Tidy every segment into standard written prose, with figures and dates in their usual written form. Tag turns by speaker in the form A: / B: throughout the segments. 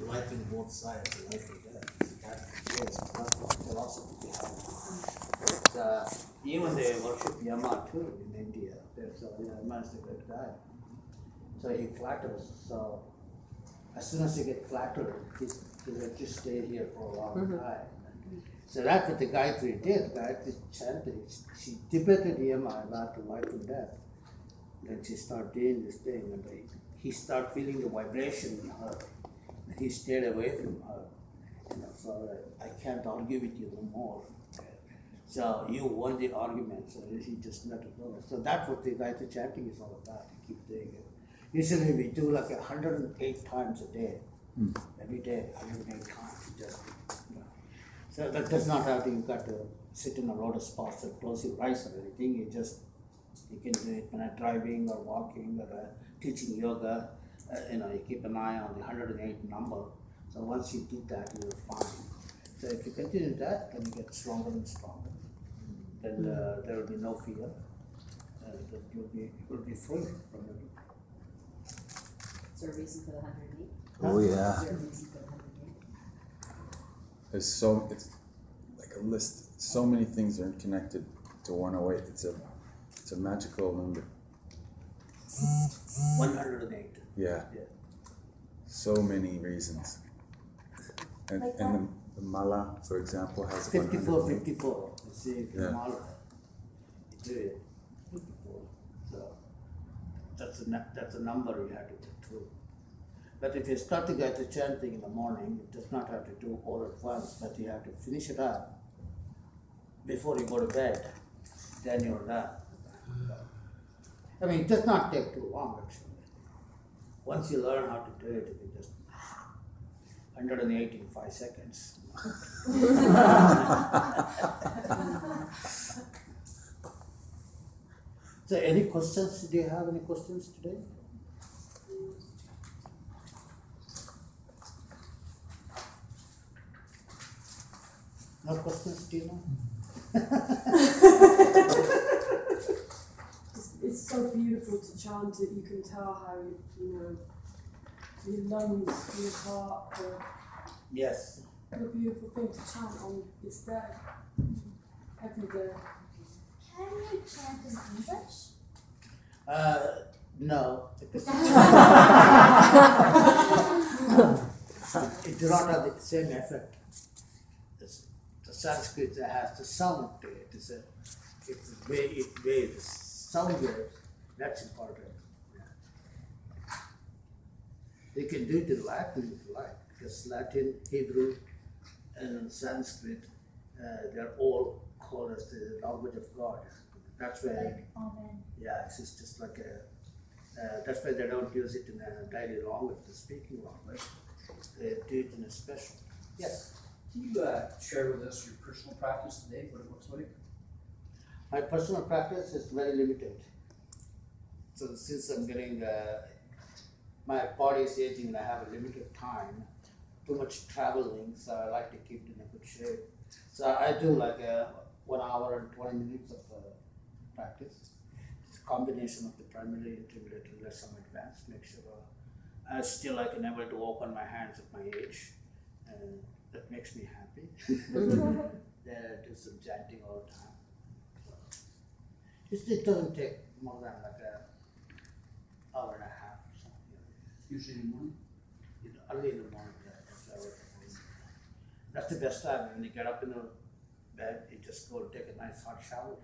A: liking both sides, liking that. That's the philosophy behind it. Even they worship Yama too in India. There's Yama is a good guy. So he flatters. So as soon as he gets flattered, he'll just stay here for a long time. So that's what the Gayatri did. Gayatri chanted. She debated Yama about life and death. Then she started doing this thing, and he started feeling the vibration in her. And he stayed away from her. So I can't argue with you no more. So you won the argument, so he just let it go. So that's what the Gayatri chanting is all about. You keep doing it. Usually we do like 108 times a day. Every day, 108 times. So that does not have to, you've got to sit in a lotus posture, close your eyes or anything. You can do it when I'm driving or walking or teaching yoga. You keep an eye on the 108 number. So once you do that, you're fine. So if you continue that, then you get stronger and stronger. Then there will be no fear. That you'll be free from it.
B: Is there a reason for the 108?
C: Oh yeah.
B: Is there a reason for the 108?
C: It's like a list. So many things are connected to 108. It's a magical number.
A: 108.
C: Yeah. So many reasons. And the mala, for example, has
A: 54. You see, the
C: Yeah.
A: mala. You do it. 54. So that's a number you have to get through. But if you start to get the chanting in the morning, it does not have to do all at once, but you have to finish it up before you go to bed. Then you're done. I mean, it does not take too long, actually. Once you learn how to do it, you can just 108 in 5 seconds. So, any questions? Do you have any questions today? No questions, Tina?
D: It's so beautiful to chant it. You can tell how, your lungs, your heart,
A: Yes.
D: what a beautiful thing to chant on this day, every day.
E: Can you chant in English?
A: No. It does not have the same effect. The Sanskrit has the sound to it. It's the way it waves, sound waves. That's important. Yeah. You can do it in Latin if you like, because Latin, Hebrew, and Sanskrit, they're all called as the language of God. That's why.
E: Like Amen.
A: Yeah, it's just like that's why they don't use it in a daily language, the speaking language. They do it in a special. Yes.
F: Can you share with us your personal practice today, what it looks like?
A: My personal practice is very limited. So since I'm getting, my body is aging and I have a limited time, too much traveling, so I like to keep it in a good shape. So I do like 1 hour and 20 minutes of practice. It's a combination of the primary, intermediate, and less some advanced. Make sure I still can able to walk on my hands at my age, and that makes me happy. Then I do some chanting all the time. So it doesn't take more than like an hour and a half or something.
F: Usually in the morning?
A: Early in the morning, that's the best time. When you get up in the bed, you just go take a nice hot shower.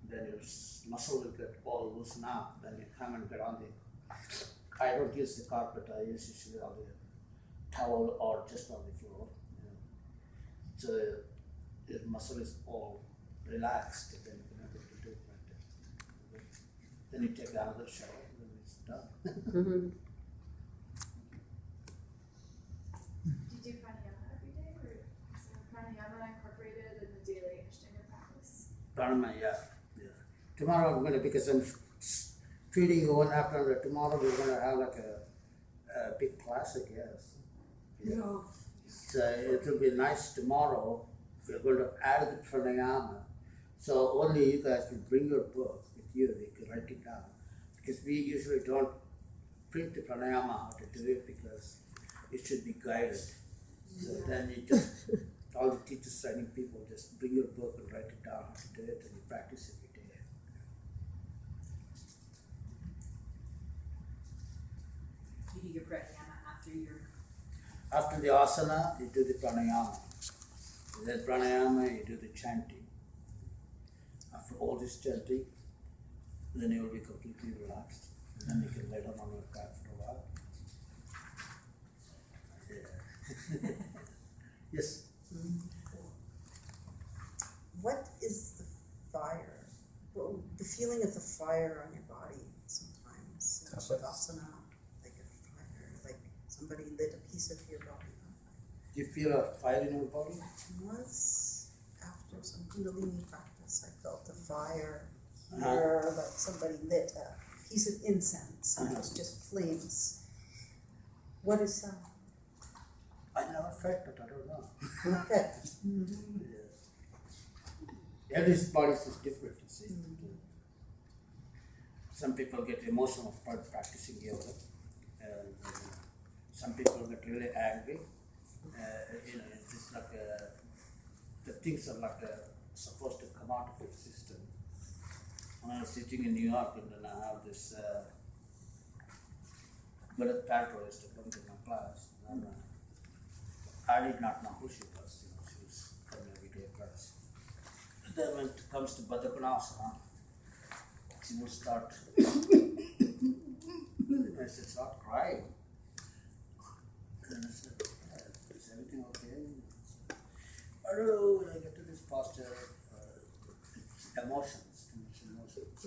A: Then your muscle will get all loosened up. Then you come and get on I don't use the carpet, I use usually on the towel or just on the floor. So the muscle is all relaxed, then you can able to do it like that. Then you take another shower, then it's done.
B: Mm-hmm.
E: Do you do pranayama every day, or is pranayama incorporated in the daily Ashtanga practice?
A: Pranayama, yeah. Tomorrow I'm going to, because I'm feeding you one after another, tomorrow we're going to have like a big class, I guess.
D: Yeah.
A: So it will be nice tomorrow. We're going to add the pranayama. So only you guys will bring your book with you, you can write it down. Because we usually don't print the pranayama how to do it, because it should be guided. So then you just, all the teachers training people just bring your book and write it down how to do it, and you practice every day.
B: You do your pranayama after your.
A: After the asana, you do the pranayama. Then pranayama, you do the chanting. After all this chanting, then you will be completely relaxed. And then you can lay down on your back for a while. Yeah. Yes.
G: What is the fire? Well, the feeling of the fire on your body sometimes. Shavasana, like a fire, like somebody lit a piece of your body on fire.
A: Do you feel a fire in your body?
G: Once after some Kundalini practice, I felt a fire
A: Uh-huh.
G: here, like somebody lit a piece of incense and it was just flames. What is that?
A: I never felt it, I don't know.
G: Okay.
A: Yeah. Every body is different, you see. Some people get emotional while practicing yoga. Some people get really angry. It's just like the things are like supposed to come out of the system. When I was sitting in New York, and then I have this Gwyneth Paltrow used to come to my class, and I did not know who she was. She was coming every day class. Then when it comes to Baddhakonasana, she would start. I said, start crying. And I said, is everything okay? I don't know, when I get to this posture, it's emotions, too much emotions.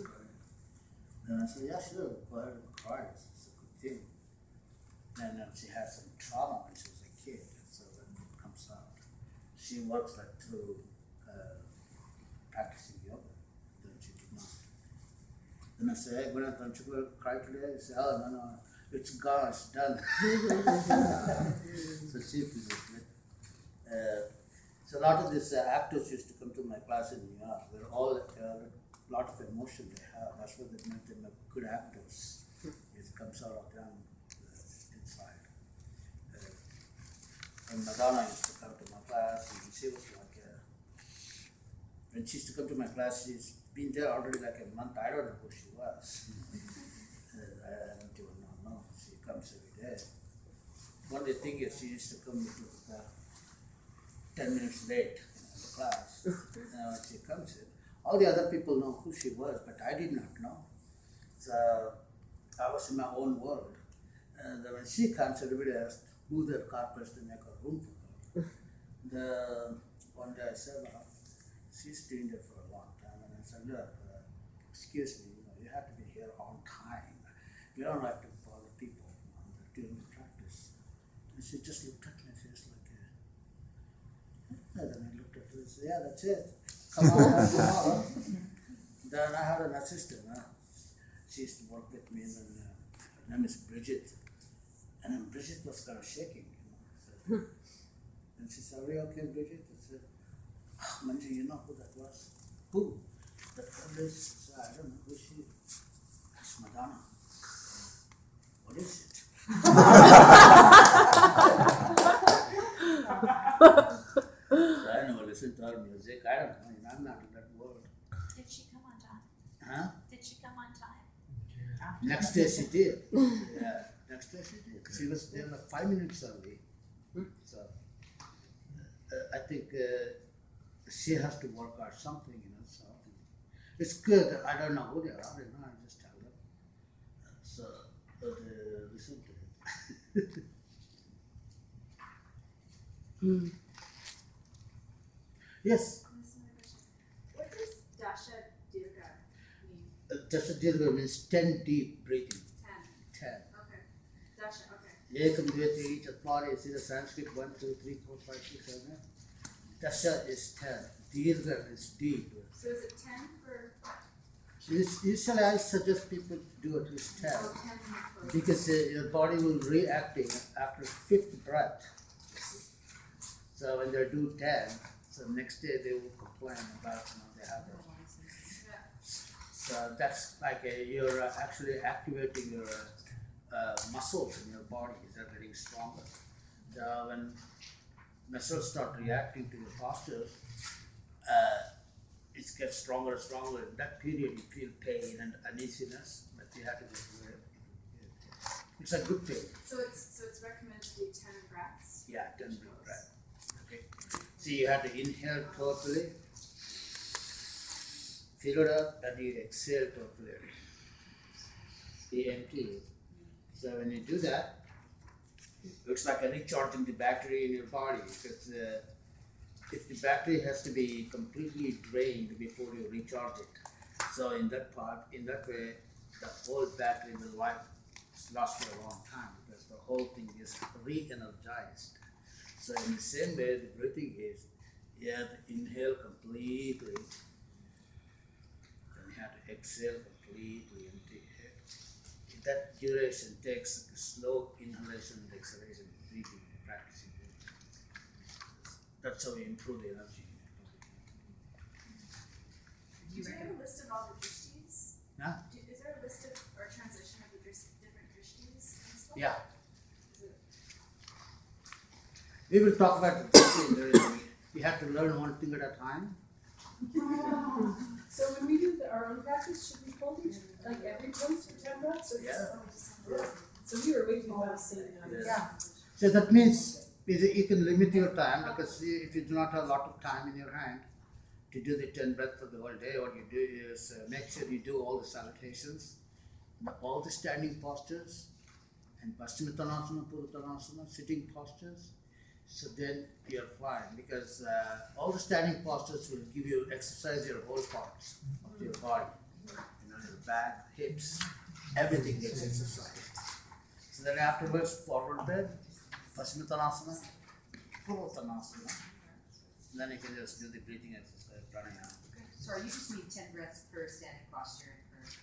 A: And I said, yeah, sure, go ahead and cry, it's a good thing. And she had some trauma when she was a kid, so when it comes out, she works like through practicing yoga, then she did not. Then I said, hey, Gwyneth, don't you go cry today? She said, oh, no, it's gone, it's done. So she physically. So a lot of these actors used to come to my class in New York. They're all a lot of emotion they have. That's what they make them good actors. It comes out of them inside. And Madonna used to come to my class, and she was like, when she used to come to my class, she's been there already like a month. I don't know who she was. I don't even know. She comes every day. One thing is, she used to come 10 minutes late in the class. When she comes in, all the other people know who she was, but I did not know. So I was in my own world. And when she comes, everybody has to move their carpets to make a room for her. One day I said, well, she's been there for a long time. And I said, look, excuse me, you have to be here on time. We don't like to bother people during the practice. And she just looked at my face like, and then I looked at her and said, yeah, that's it. Come on, tomorrow. Then I had an assistant. She used to work with me, and then her name is Bridget. And then Bridget was kind of shaking. So, and she said, are you okay, Bridget? I said, oh, Manju, you know who that was? Who? That girl is, I don't know who she is. That's Madonna. What is it? So I never listen to her music. I don't know. I'm not in that world.
E: Did she come on time?
A: Huh?
E: Did she come on time?
A: Next day she did. Yeah, next day she did. She was there like 5 minutes early. So I think she has to work out something, So it's good. I don't know who they are. I just tell them. So listen to it. Yes.
E: What does Dasha Dirga mean?
A: Dasha Dirga means 10 deep breathing. 10.
E: 10. Okay. Dasha, okay.
A: Ekam dveti chatvari, see the Sanskrit 1, 2, 3, 4, 5, 6, 7. Dasha is 10. Dirga is deep.
E: So is it 10 for?
A: Usually I suggest people to do at least 10.
E: Oh, 10 for.
A: Because your body will reacting after 5th breath. So when they do 10, so next day they will complain about they have a.
E: Yeah.
A: So that's like you're actually activating your muscles in your body. They're getting stronger. when muscles start reacting to your posture, it gets stronger and stronger. In that period, you feel pain and uneasiness, but you have to go through it. It's a good pain.
E: So it's recommended to do 10 breaths.
A: Yeah, 10 breath. Okay. So you have to inhale totally, fill it up, and you exhale totally. You empty it. So when you do that, it looks like a recharging the battery in your body. If the battery has to be completely drained before you recharge it. So in that way, the whole battery will last for a long time because the whole thing is re-energized. So in the same way, the breathing is, you have to inhale completely, then you have to exhale completely empty it. That duration takes a slow inhalation and exhalation, breathing, practicing. That's how we improve the energy.
E: Do you have a list of all the drishtis?
A: Huh?
E: Is there a list of or transition of the different drishtis?
A: Yeah. We will talk about the drishti. You have to learn one thing at a time.
D: So when we do our own practice, should we hold each, like every pose for 10 breaths? Or So we were waiting for us saying that.
G: Yeah.
A: So that means you can limit your time because if you do not have a lot of time in your hand to do the 10 breaths for the whole day, what you do is make sure you do all the salutations, all the standing postures, and Paschimottanasana, Puruttanasana, sitting postures. So then you're fine because all the standing postures will give you exercise your whole parts of your body. Your back, hips, everything gets exercised. So then afterwards, forward bend, Paschimottanasana, Puruttanasana. Then you can just do the breathing exercise, pranayama.
B: Sorry, you just need 10 breaths per standing posture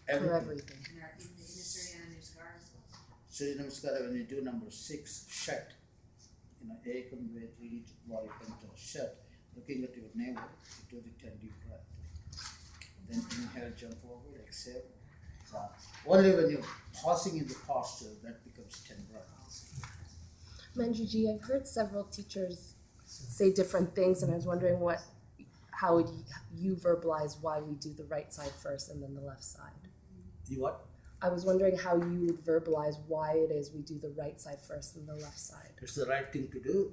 G: For everything.
B: in the Surya and Namaskar as well.
A: Surya Namaskara, when you do number 6, Shat, Ekam Vetri Varipanta, Shat, looking at your navel, you do the 10 deep breath. Then inhale, jump forward, exhale. So only when you're pausing in the posture, that becomes 10 breaths.
H: Manjuji, I've heard several teachers say different things, and I was wondering how would you verbalize why we do the right side first and then the left side?
A: You what?
H: I was wondering how you would verbalize why it is we do the right side first and the left side.
A: It's the right thing to do.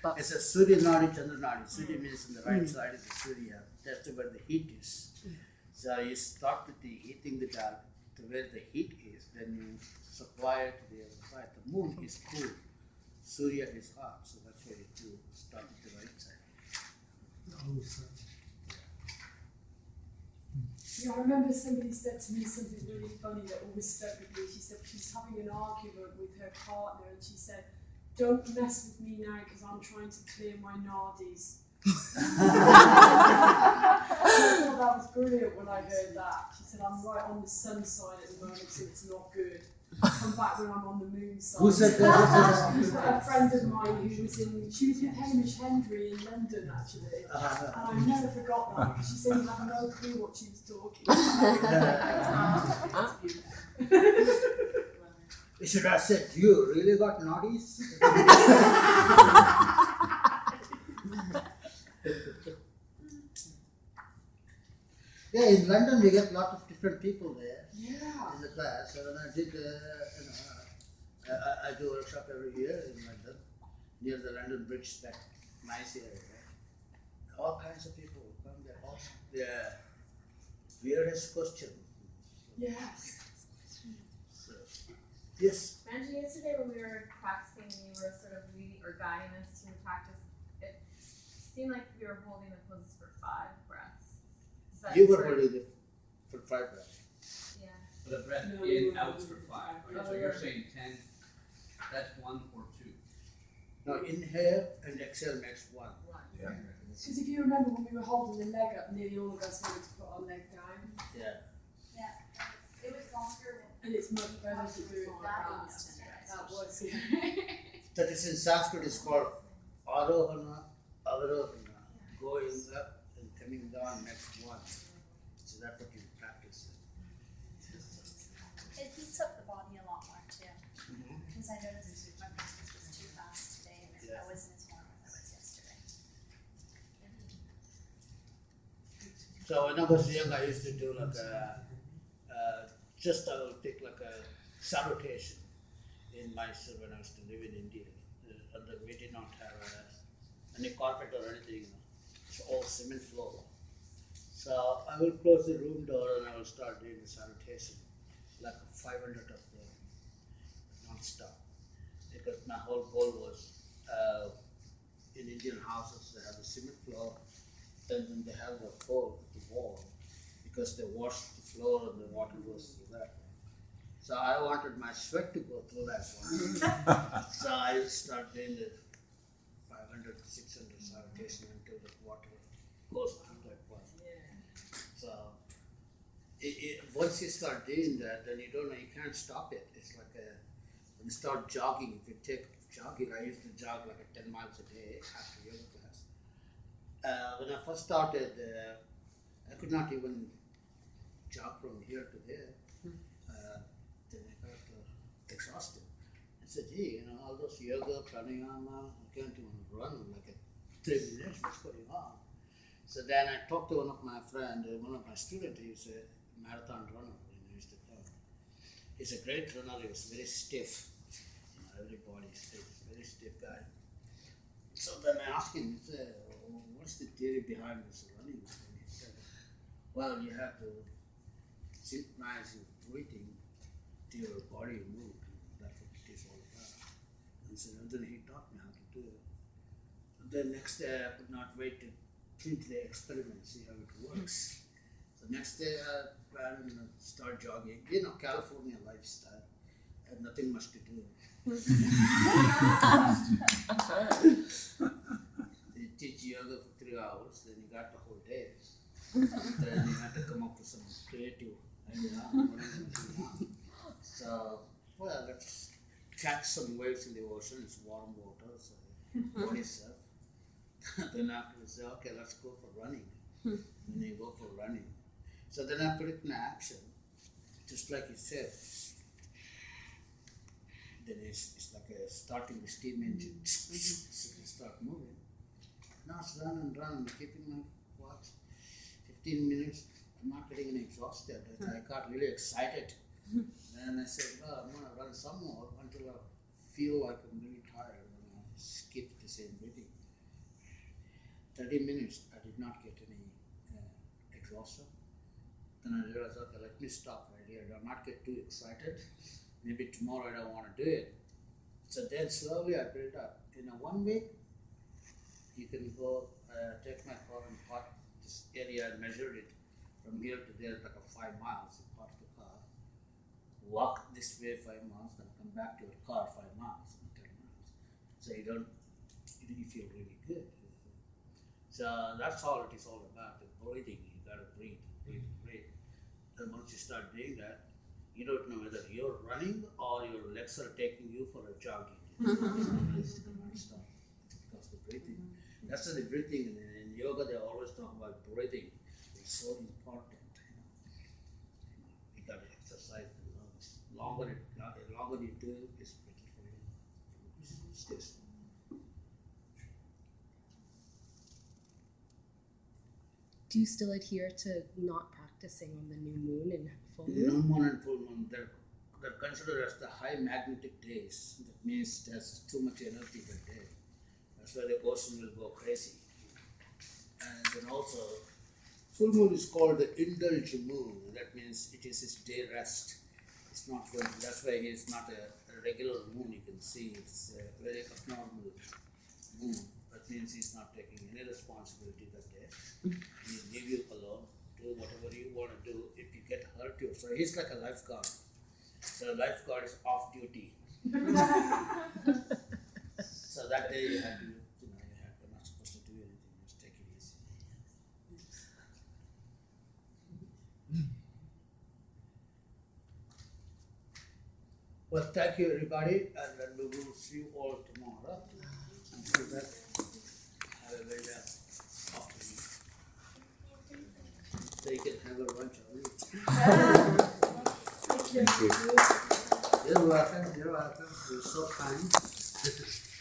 H: But
A: It's a Surya Nadi, Chandra Nadi. Surya means on the right side of the Surya. That's where the heat is. So you start with the heating the dal to where the heat is, then you supply it to the other side. The moon is cool, Surya is hot, so that's why you do start with the right side.
D: Yeah, I remember somebody said to me something really funny that always stuck with me. She said she's having an argument with her partner and she said, "Don't mess with me now because I'm trying to clear my nadis." I thought that was brilliant when I heard that. She said, "I'm right on the sun side at the moment, so it's not good. Come back when I'm on the moon side."
A: Who said that?
D: A friend of mine she was with Hamish Hendry in London actually, and I never forgot that because she said he had no clue what she was talking about.
A: You should have said, "You really got nadis?" Yeah, in London we get a lot of different people there in the class. So when I did, I do a workshop every year in London, near the London Bridge, that nice area. All kinds of people come there. All the weirdest question.
D: Yes.
A: So, yes.
I: Manju, yesterday when we were practicing, you were sort of leading or guiding us through the practice. It seemed like you were holding the poses for 5 breaths. Is that
A: You were
I: sort of-
A: holding it for 5 breaths.
I: Yeah.
F: For the breath
D: No,
F: in,
D: no,
F: out
D: no,
F: for
D: no.
F: 5, right?
I: Oh,
F: So you're
I: yeah.
F: saying 10, that's 1 or 2.
A: Now inhale and exhale makes 1.
C: yeah.
D: Because if you remember when we were holding the leg up, nearly all of us wanted to put our leg down,
A: Yeah.
E: Yeah, it was longer
D: and it's much better to do it like
E: that
D: that.
E: was 10 breaths.
D: That was,
A: That is in Sanskrit is called Arohana, Avarohana, going up and coming down makes 1. So that's what you practice.
J: since I noticed my practice was too fast today, and I wasn't as warm as I was yesterday.
A: So when I was young, I used to do like just I will take like a salutation in Mysore when I used to live in India. And then we did not have any carpet or anything, it's all cement floor. So I will close the room door and I will start doing the salutation, like 500 of them, non-stop. Because my whole goal was, in Indian houses, they have a cement floor, and then they have the hole at the wall, because they wash the floor and the water goes through that. So I wanted my sweat to go through that one. So I started doing the 500, 600 salutation until the water goes through that one. So once you start doing that, then you don't know, you can't stop it. It's like when you start jogging, if you take jogging, I used to jog like 10 miles a day after yoga class. When I first started, I could not even jog from here to there. Then I got exhausted. I said, gee, all those yoga, pranayama, I can't even run like 3 minutes, what's going on? So then I talked to one of my friends, one of my students, he's a marathon runner in used to come. He's a great runner, he was very stiff. Everybody stiff, very stiff guy. So then I asked him, I said, what's the theory behind this running? And he said, well, you have to synchronize your breathing to your body move. That's what it is all about. And so then he taught me how to do it. The next day I could not wait to print the experiment, see how it works. So next day I ran and start jogging. California lifestyle. I had nothing much to do. They teach yoga for 3 hours, then you got the whole day. Then you have to come up with some creative idea. So, well, let's catch some waves in the ocean. It's warm water, so body surf. Then after we say, okay, let's go for running. Then you go for running. So then I put it in action, just like you said. Then it's like starting the steam engine. So you start moving. Now it's run and run, keeping my watch. 15 minutes, I'm not getting any exhausted. I got really excited. And I said, well, I'm going to run some more until I feel like I'm really tired. And I skip the same breathing. 30 minutes, I did not get any exhaustion. Then I realized, okay, let me stop right here. I'll not get too excited. Maybe tomorrow I don't want to do it. So then slowly I built up. In 1 week, you can go take my car and park this area and measure it from here to there, like 5 miles. You park the car, walk this way 5 miles, then come back to your car 5 miles, 10 miles. So you feel really good. So that's all it is all about, the breathing. You gotta breathe, breathe, breathe. Then once you start doing that, you don't know whether you're running or your legs are taking you for a jogging. It's non-stop. It's because the breathing. That's the breathing. In yoga, they always talk about breathing. It's so important. You got to exercise the lungs. The longer you do it, it's better for you. It's
H: Do you still adhere to not practicing on the new moon and full moon?
A: New moon and full moon, they're considered as the high magnetic days. That means there's too much energy that day. That's why the ocean will go crazy. And then also, full moon is called the indulge moon. That means it is his day rest. It's not going. That's why it's not a regular moon. You can see it's a very abnormal moon. That means he's not taking any responsibility that day. He'll leave you alone. Do whatever you want to do. If you get hurt, so he's like a lifeguard. So lifeguard is off duty. So that day you have to, you're not supposed to do anything. Just take it easy. Well, thank you everybody, and then we will see you all tomorrow. Until then, have a very afternoon. So you can have a lunch or eat.
C: Thank you.
A: You're welcome. You're welcome. You're so kind.